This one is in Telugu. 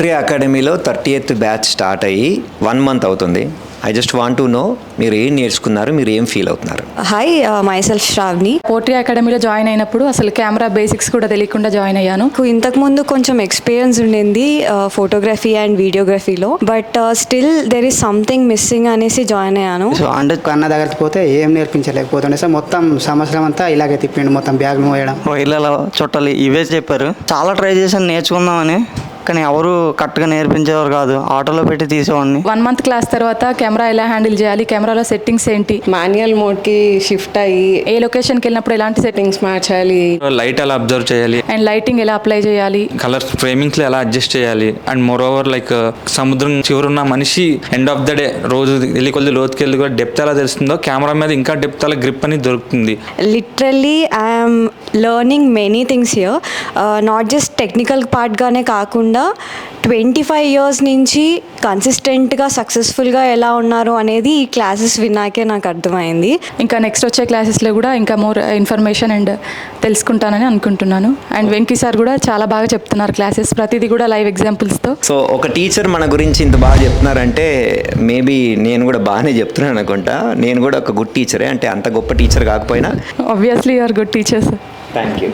ట్రీ అకాడమీలో 30th బ్యాచ్ స్టార్ట్ అయ్యి 1 month అవుతుంది. I just want to know మీరు ఏం నేర్చుకున్నారు, మీరు ఏం ఫీల్ అవుతున్నారు? Hi, myself Shravani. Poetry అకాడమీలో జాయిన్ అయినప్పుడు అసలు కెమెరా బేసిక్స్ కూడా తెలియకుండా జాయిన్ అయ్యాను. ఇంతకుముందు కొంచెం ఎక్స్పీరియన్స్ ఉండింది ఫోటోగ్రఫీ అండ్ వీడియోగ్రఫీలో, but still there is something missing అనేసి జాయిన్ అయ్యాను. సో అంటే కన్న దగ్గరికి పోతే ఏం నేర్పించలేకపోతుండే సార్. మొత్తం సంవత్సరం అంతా ఇలాగే తిప్పిండు, మొత్తం బ్యాగ్ మోయడం, ఇళ్ళలో చుట్టాలు ఇవే చెప్పారు. చాలా ట్రై చేశాను నేర్చుకుందామని, కానీ ఎవరు కరెక్ట్గా నేర్పించేవారు కాదు. ఆటోలో పెట్టి తీసేవాడిని. 1 month క్లాస్ తర్వాత కెమెరా ఎలా హ్యాండిల్ చేయాలి, కెమెరాలో సెట్టింగ్స్ ఏంటి, మాన్యువల్ మోడ్కి షిఫ్ట్ అయ్యి ఏ లొకేషన్కి వెళ్ళినప్పుడు ఎలాంటి సెట్టింగ్స్ మార్చాలి, లైట్ ఎలా అబ్జర్వ్ చేయాలి, అండ్ లైటింగ్ ఎలా అప్లై చేయాలి, కలర్ ఫ్రేమింగ్స్ ఎలా అడ్జస్ట్ చేయాలి, అండ్ మోర్ ఓవర్ లైక్ సముద్రం చివరున్న మనిషి ఎండ్ ఆఫ్ ద డే రోజు వెళ్ళి కొద్ది లోతుకి వెళ్ళి కూడా డెప్త్ ఎలా తెలుస్తుందో కెమెరా మీద ఇంకా డెప్త్ అలా గ్రిప్ అని దొరుకుతుంది. Literally I'm learning many things here, not just technical పార్ట్గానే కాకుండా 25 years నుంచి కన్సిస్టెంట్గా సక్సెస్ఫుల్గా ఎలా ఉన్నారు అనేది ఈ క్లాసెస్ విన్నాకే నాకు అర్థమైంది. ఇంకా నెక్స్ట్ వచ్చే క్లాసెస్లో కూడా ఇంకా మోర్ ఇన్ఫర్మేషన్ అండ్ తెలుసుకుంటానని అనుకుంటున్నాను. అండ్ వెంకీ సార్ కూడా చాలా బాగా చెప్తున్నారు క్లాసెస్, ప్రతిదీ కూడా లైవ్ ఎగ్జాంపుల్స్తో. సో ఒక టీచర్ మన గురించి ఇంత బాగా చెప్తున్నారంటే మేబీ నేను కూడా బాగానే చెప్తున్నాను అనుకుంటా. నేను కూడా ఒక గుడ్ టీచరే, అంటే అంత గొప్ప టీచర్ కాకపోయినా obviously you are good teachers. Thank you.